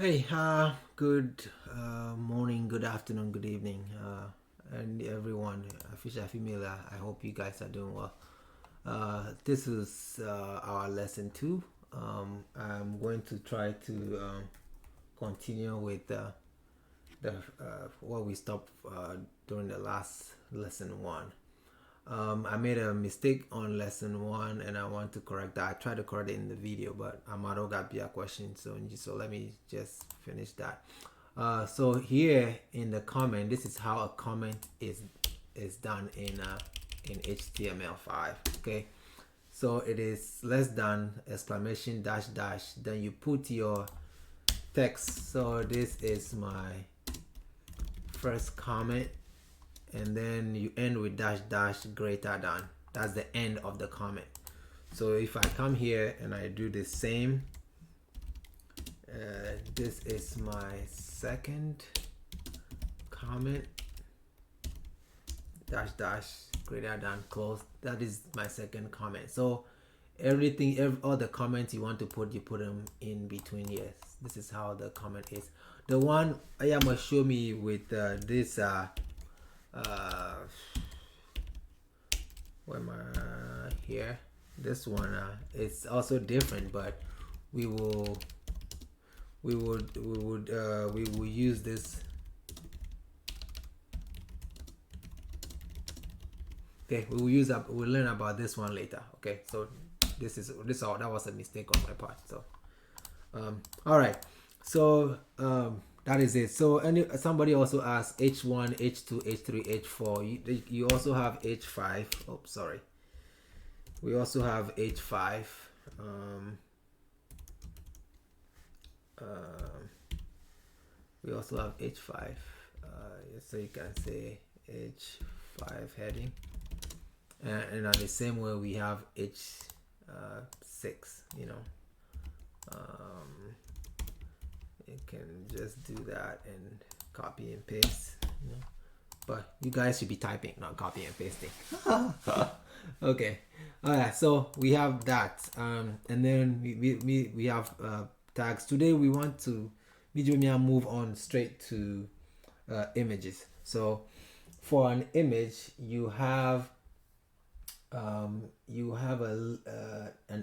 Hey, good morning, good afternoon, good evening, and everyone, Fisher Female. I hope you guys are doing well. This is our lesson 2. I'm going to try to continue with the what we stopped during the last lesson 1. I made a mistake on lesson 1 and I want to correct that. I tried to correct it in the video, but I'm out of a question. So let me just finish that. So here in the comment, this is how a comment is done in HTML5. Okay, so it is less than exclamation dash dash. Then you put your text. So this is my first comment, and then you end with dash dash greater than. That's the end of the comment. So if I come here and I do the same, this is my second comment, dash dash greater than close. That is my second comment. So all the comments you want to put, you put them in between. Yes, this is how the comment is. The one I am gonna show me with this where am I here? This one it's also different, but we will use this. Okay, we'll learn about this one later. Okay, so that was a mistake on my part. So all right, so that is it. So somebody also asked H1, H2, H3, H4. You also have H5. Oh, sorry. We also have H5. We also have H5. So you can say H5 heading. And on the same way we have H6, you can just do that and copy and paste, but you guys should be typing, not copy and pasting. Okay, all right, so we have that, and then we have tags. Today we want to move on straight to images. So for an image, you have an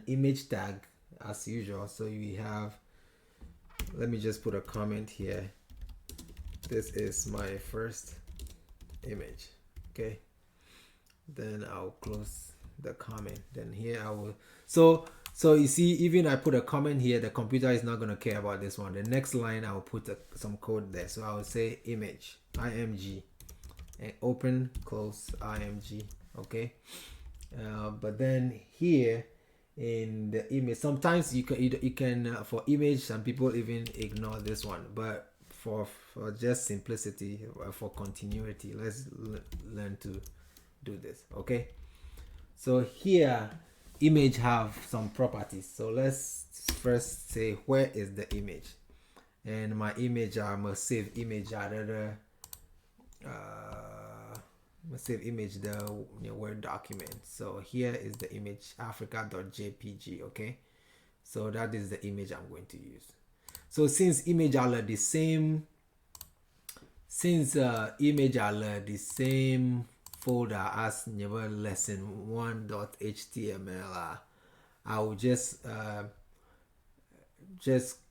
image tag as usual. So we have, let me just put a comment here. This is my first image. Okay, then I'll close the comment. Then here I will, so you see, even I put a comment here, the computer is not going to care about this one. The next line I will put some code there. So I will say image img and open close img. Okay, but then here in the image, sometimes you can for image, some people even ignore this one, but for just simplicity, for continuity, let's learn to do this. Okay, so here image have some properties. So let's first say, where is the image? And my image, I must save image save image the Word document. So here is the image, africa.jpg. Okay, so that is the image I'm going to use. So since image are the same, folder as lesson1.html, I will just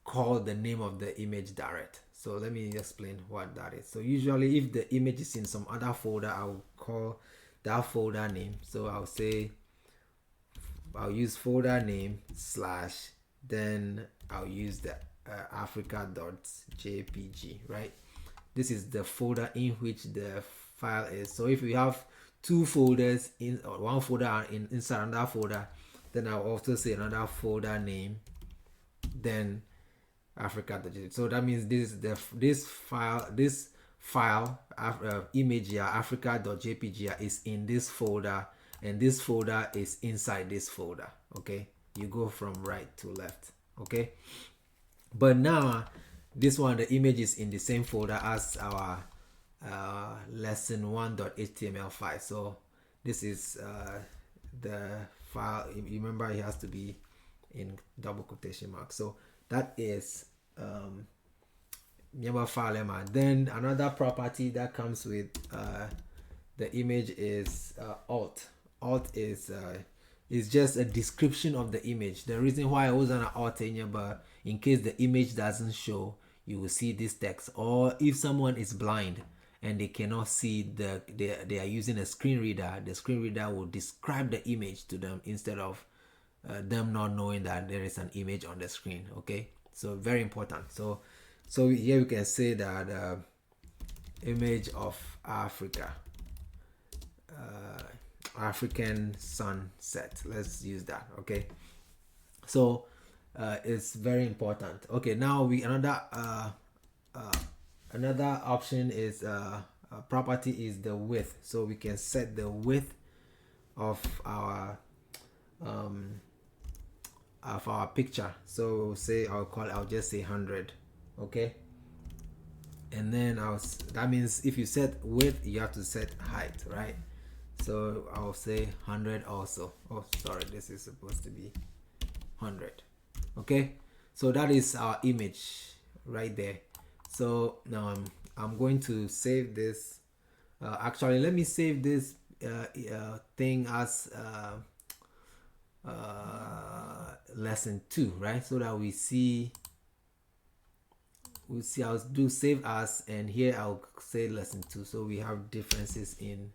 call the name of the image direct. So let me explain what that is. So usually if the image is in some other folder, I will call that folder name. So I'll say, I'll use folder name slash, then I'll use the africa.jpg, right? This is the folder in which the file is. So if we have two folders in, or one folder inside another folder, then I'll also say another folder name, then africa.jpg. So that means this file image here, africa.jpg, is in this folder, and this folder is inside this folder. Okay, you go from right to left. Okay, but now this one, the image is in the same folder as our lesson1.html file. So this is the file. You remember, it has to be in double quotation marks. So that is Then another property that comes with the image is alt. Alt is just a description of the image. The reason why I was an alt in but in case the image doesn't show, you will see this text. Or if someone is blind and they cannot see they are using a screen reader, the screen reader will describe the image to them instead of them not knowing that there is an image on the screen. Okay, so very important. So here we can say that image of Africa, African sunset. Let's use that. Okay, so it's very important. Okay, now we another option is property is the width. So we can set the width of our picture. So we'll say I'll just say 100. Okay, and then that means if you set width, you have to set height, right? So I'll say 100 also. Oh, sorry, this is supposed to be 100. Okay, so that is our image right there. So now I'm going to save this. Actually, let me save this thing as lesson 2, right? So that we see I'll do save as, and here I'll say lesson 2. So we have differences in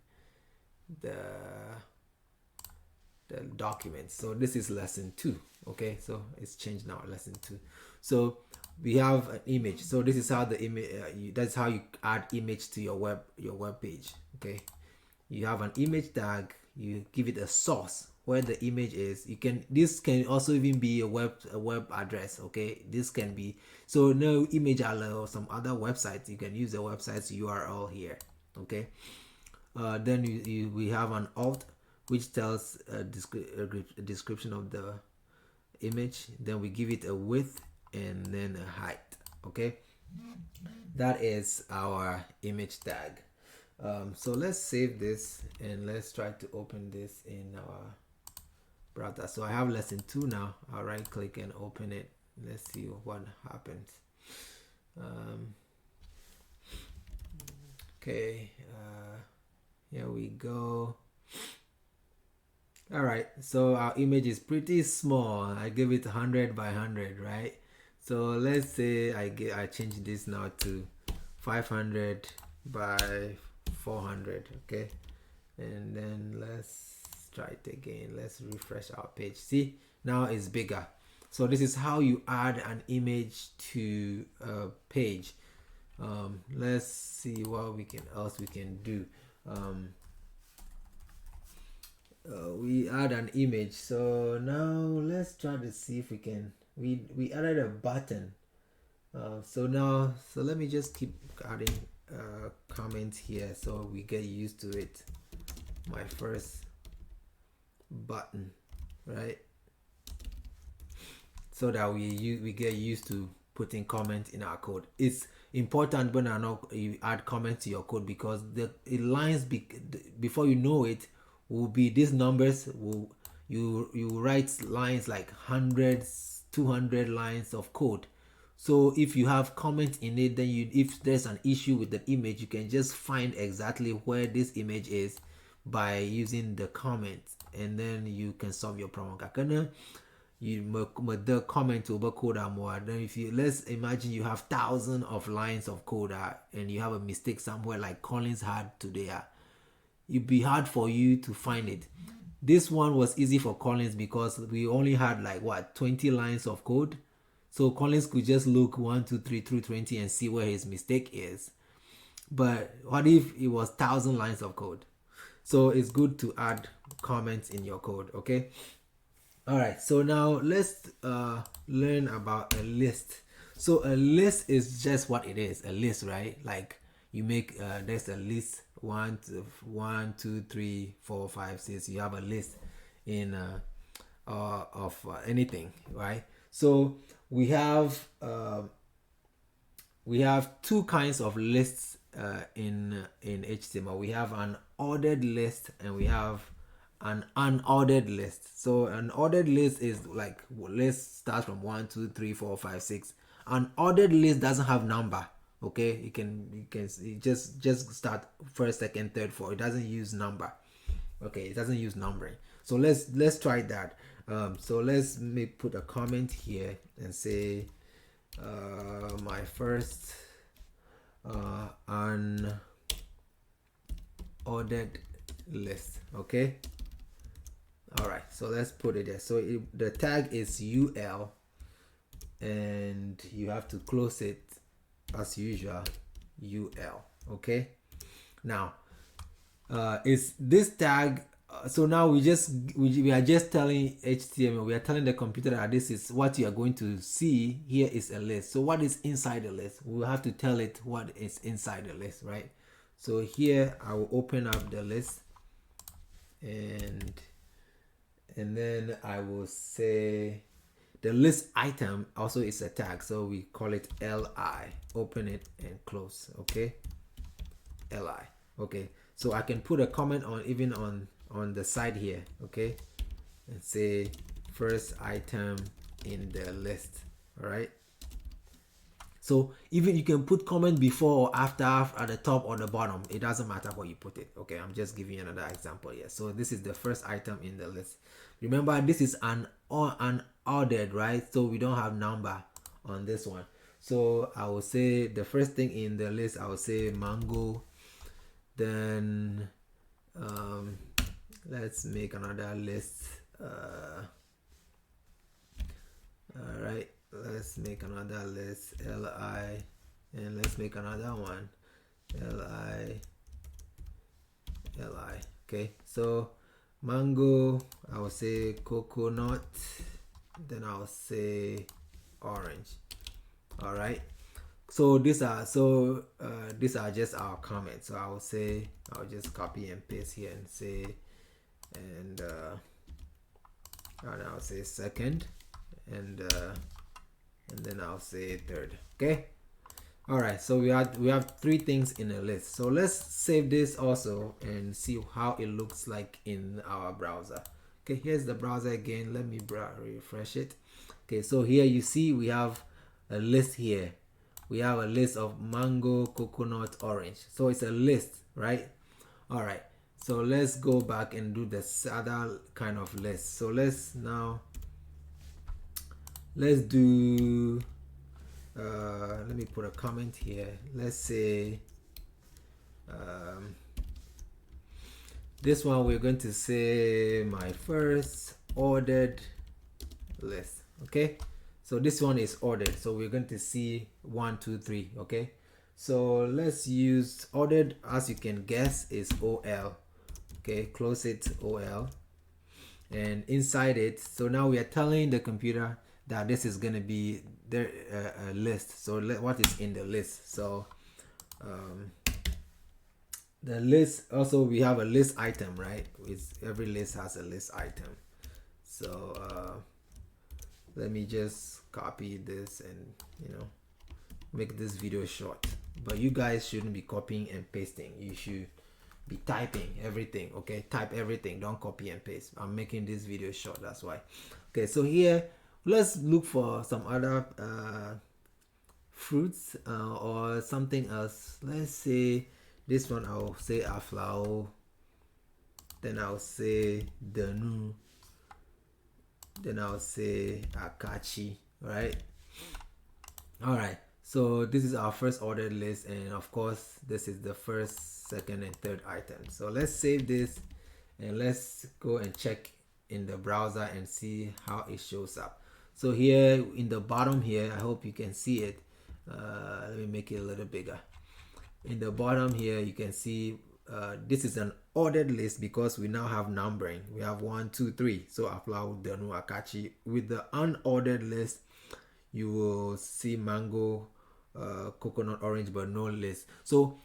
the document. So this is lesson 2. Okay, so it's changed now, lesson 2. So we have an image. So this is how the image that's how you add image to your web page. Okay, you have an image tag, you give it a source where the image is. This can also even be a web address. Okay, this can be, so no image or some other websites, you can use the website's URL here. Okay, then we have an alt, which tells a description of the image. Then we give it a width and then a height. Okay, that is our image tag. So let's save this and let's try to open this in our browser. So I have lesson 2 now. I'll right click and open it. Let's see what happens. Okay, here we go. All right, so our image is pretty small. I give it 100 by 100, right? So let's say I change this now to 500 by 400. Okay, and then let's try it again. Let's refresh our page. See, now it's bigger. So this is how you add an image to a page. Let's see what else we can do. We add an image. So now let's try to see if we can. We added a button. So let me just keep adding comments here so we get used to it. My first button, right? So that we get used to putting comments in our code. It's important when you add comments to your code, because the lines before you know it will be these numbers. You write lines like hundreds, 200 lines of code. So if you have comments in it, then if there's an issue with the image, you can just find exactly where this image is by using the comments, and then you can solve your problem. You the comment over code more. Then let's imagine you have thousands of lines of code and you have a mistake somewhere like Collins had today. It'd be hard for you to find it. This one was easy for Collins because we only had like 20 lines of code. So Collins could just look 1, 2, 3 through 20 and see where his mistake is. But what if it was 1,000 lines of code? So it's good to add comments in your code. Okay. All right. So now let's learn about a list. So a list is just what it is. A list, right? Like you make there's a list 1, 2, 3, 4, 5, 6. You have a list in of anything, right? So we have two kinds of lists in HTML. We have an ordered list and we have an unordered list. So an ordered list is like list starts from 1, 2, 3, 4, 5, 6. An ordered list doesn't have number. Okay, you just start first, second, third, fourth. It doesn't use number. Okay, it doesn't use numbering. So let's try that. So let's put a comment here and say my first unordered list. Okay, all right, so let's put it there. So the tag is ul, and you have to close it as usual, ul. Okay, now is this tag, so now we are just telling HTML, we are telling the computer that this is what you are going to see. Here is a list. So what is inside the list? We will have to tell it what is inside the list, right? So here I will open up the list, and then I will say the list item also is a tag, so we call it li. Open it and close. Okay, li. Okay, so I can put a comment on even on the side here. Okay, and say first item in the list. All right, so even you can put comment before or after, at the top or the bottom. It doesn't matter where you put it. Okay, I'm just giving you another example here. So this is the first item in the list. Remember, this is an ordered, right? So we don't have number on this one. So I will say the first thing in the list, I will say mango. Then let's make another list. All right, let's make another list, li, and let's make another one, li. Okay, so mango, I will say coconut, then I'll say orange. All right, so these are just our comments. So I will say, I'll just copy and paste here and say, and I'll say second, and then I'll say third. Okay, all right, so we have three things in a list. So let's save this also and see how it looks like in our browser. Okay, here's the browser again. Let me refresh it. Okay, so here you see we have a list here. We have a list of mango, coconut, orange. So it's a list, right? All right, so let's go back and do this other kind of list. So let's do let me put a comment here. Let's say this one, we're going to say my first ordered list. Okay, so this one is ordered, so we're going to see 1, 2, 3. Okay, so let's use ordered. As you can guess, is ol. Okay, close it, ol, and inside it, so now we are telling the computer that this is going to be the list. So what is in the list? So the list, also we have a list item, right? Every list has a list item. So let me just copy this and make this video short. But you guys shouldn't be copying and pasting. You should be typing everything. Okay, type everything, don't copy and paste. I'm making this video short, that's why. Okay, so here let's look for some other fruits or something else. Let's say this one, I'll say aflao, then I'll say danu, then I'll say akachi, right? All right, so this is our first ordered list, and of course this is the first, second, and third item. So let's save this and let's go and check in the browser and see how it shows up. So here in the bottom here, I hope you can see it. Let me make it a little bigger. In the bottom here, you can see this is an ordered list because we now have numbering. We have 1, 2, 3. So aflao, danu, akachi. With the unordered list, you will see mango, coconut, orange, but no list. So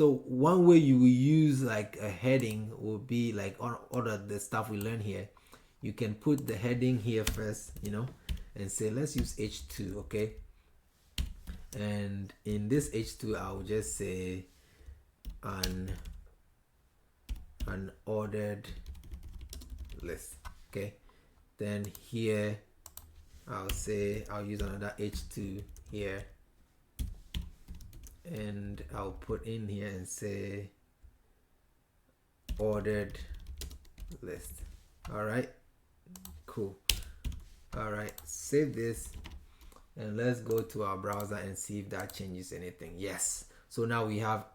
one way you will use like a heading will be like all of the stuff we learn here. You can put the heading here first, and say let's use H2. Okay, and in this H2 I'll just say an ordered list. Okay, then here I'll use another H2 here, and I'll put in here and say ordered list. All right, cool. All right, save this and let's go to our browser and see if that changes anything. Yes, so now we have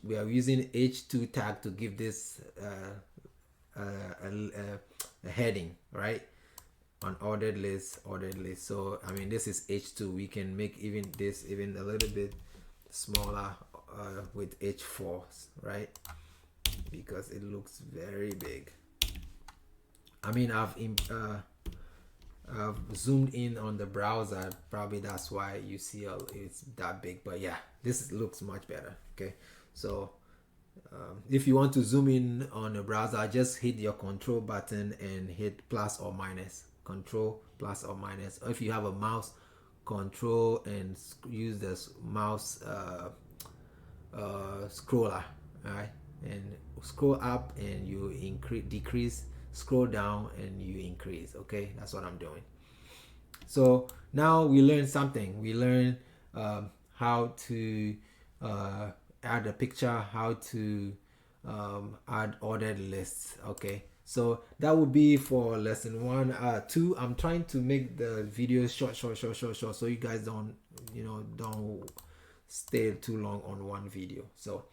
we are using h2 tag to give this a heading, right? On ordered list. So I mean, this is h2. We can make even this even a little bit smaller with h4, right? Because it looks very big. I mean, I've zoomed in on the browser, probably that's why you see it's that big, but yeah, this looks much better. Okay, so if you want to zoom in on the browser, just hit your control button and hit plus or minus, control plus or minus. Or if you have a mouse, control and use the mouse scroller, right? And scroll up and you decrease, scroll down and you increase. Okay, that's what I'm doing. So now we learned something. We learned how to add a picture, how to add ordered lists. Okay, so that would be for lesson 1. 2, I'm trying to make the videos short, so you guys don't stay too long on one video. So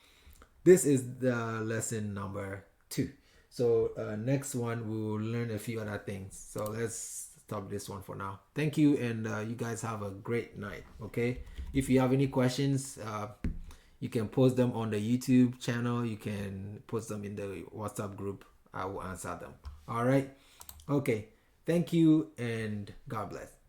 this is the lesson number 2. So next one we will learn a few other things. So let's stop this one for now. Thank you, and you guys have a great night. Okay, if you have any questions, you can post them on the YouTube channel. You can post them in the WhatsApp group. I will answer them. All right. Okay, thank you and God bless.